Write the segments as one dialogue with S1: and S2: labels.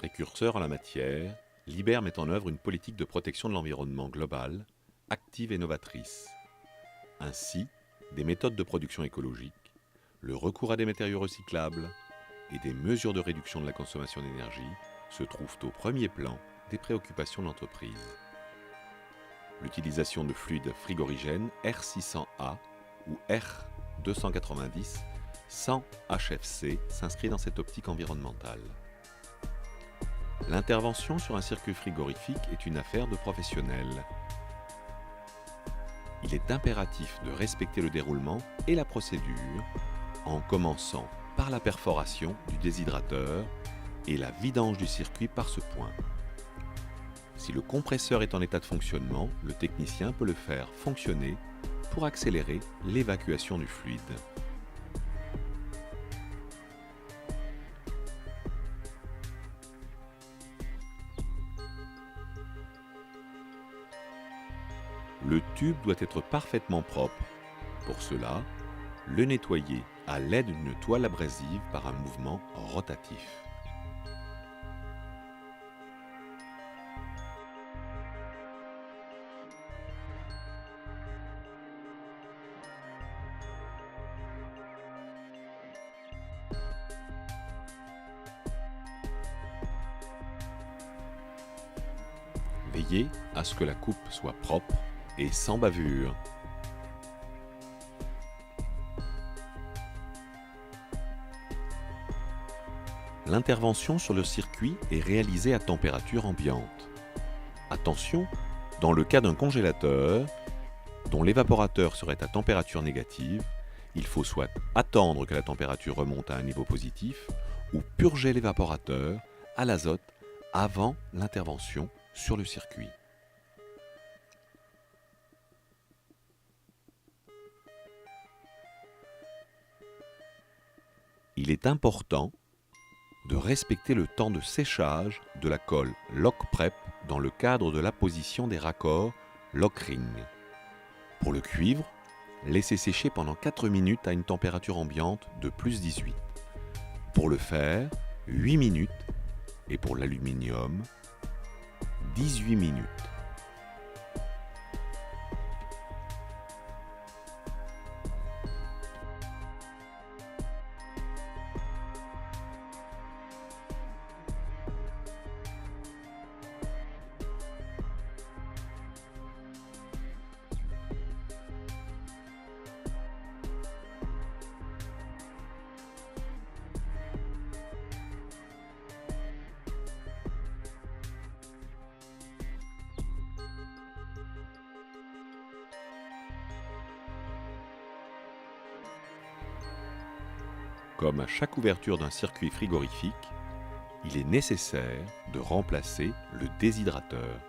S1: Précurseur en la matière, l'IBER met en œuvre une politique de protection de l'environnement globale, active et novatrice. Ainsi, des méthodes de production écologique, le recours à des matériaux recyclables et des mesures de réduction de la consommation d'énergie se trouvent au premier plan des préoccupations de l'entreprise. L'utilisation de fluides frigorigènes R600A ou R290 sans HFC s'inscrit dans cette optique environnementale. L'intervention sur un circuit frigorifique est une affaire de professionnels. Il est impératif de respecter le déroulement et la procédure en commençant par la perforation du déshydrateur et la vidange du circuit par ce point. Si le compresseur est en état de fonctionnement, le technicien peut le faire fonctionner pour accélérer l'évacuation du fluide. Le tube doit être parfaitement propre. Pour cela, le nettoyer à l'aide d'une toile abrasive par un mouvement rotatif. Veillez à ce que la coupe soit propre et sans bavure. L'intervention sur le circuit est réalisée à température ambiante. Attention, dans le cas d'un congélateur, dont l'évaporateur serait à température négative, il faut soit attendre que la température remonte à un niveau positif ou purger l'évaporateur à l'azote avant l'intervention sur le circuit. Il est important de respecter le temps de séchage de la colle lock prep dans le cadre de l'apposition des raccords lock ring. Pour le cuivre, laissez sécher pendant 4 minutes à une température ambiante de plus 18. Pour le fer, 8 minutes et pour l'aluminium, 18 minutes. Comme à chaque ouverture d'un circuit frigorifique, il est nécessaire de remplacer le déshydrateur.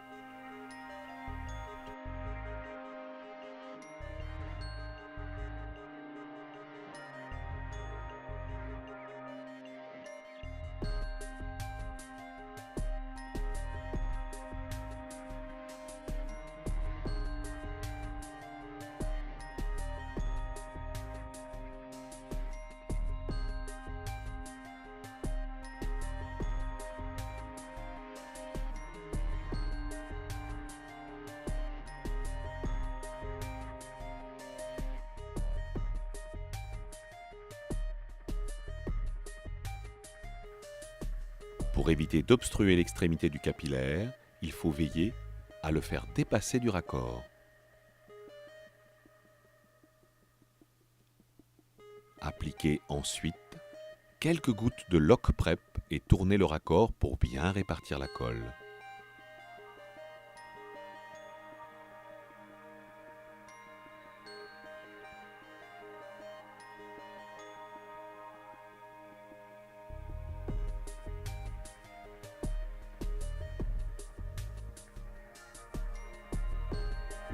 S1: Pour éviter d'obstruer l'extrémité du capillaire, il faut veiller à le faire dépasser du raccord. Appliquez ensuite quelques gouttes de lock prep et tournez le raccord pour bien répartir la colle.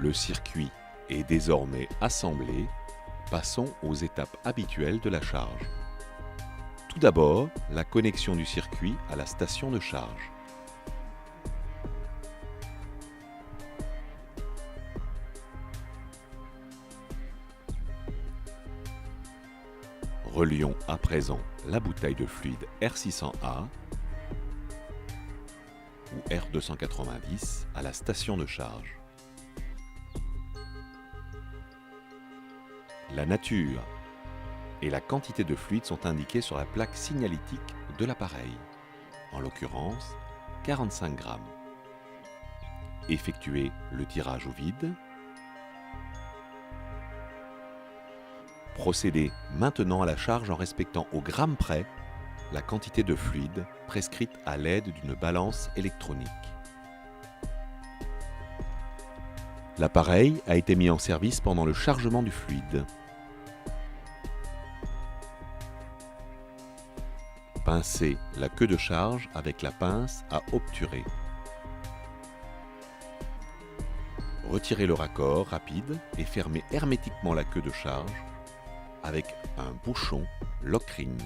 S1: Le circuit est désormais assemblé. Passons aux étapes habituelles de la charge. Tout d'abord, la connexion du circuit à la station de charge. Relions à présent la bouteille de fluide R600A ou R290 à la station de charge. La nature et la quantité de fluide sont indiquées sur la plaque signalétique de l'appareil, en l'occurrence 45 grammes. Effectuez le tirage au vide. Procédez maintenant à la charge en respectant au gramme près la quantité de fluide prescrite à l'aide d'une balance électronique. L'appareil a été mis en service pendant le chargement du fluide. Pincez la queue de charge avec la pince à obturer. Retirez le raccord rapide et fermez hermétiquement la queue de charge avec un bouchon lock-ring.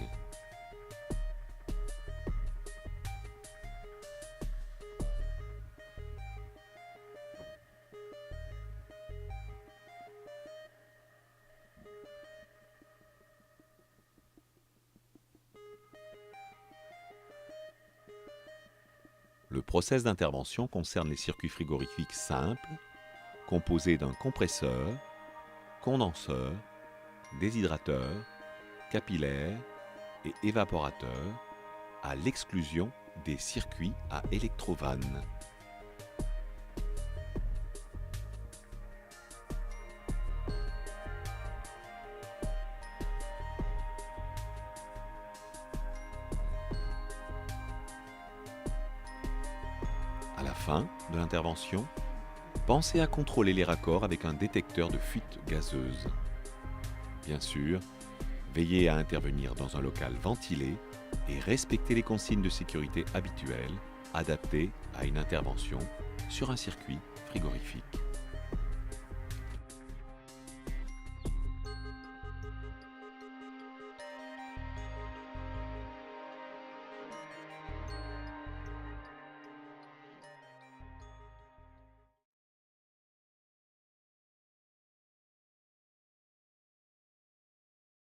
S1: Le process d'intervention concerne les circuits frigorifiques simples, composés d'un compresseur, condenseur, déshydrateur, capillaire et évaporateur, à l'exclusion des circuits à électrovanne. À la fin de l'intervention, pensez à contrôler les raccords avec un détecteur de fuite gazeuse. Bien sûr, veillez à intervenir dans un local ventilé et respectez les consignes de sécurité habituelles adaptées à une intervention sur un circuit frigorifique.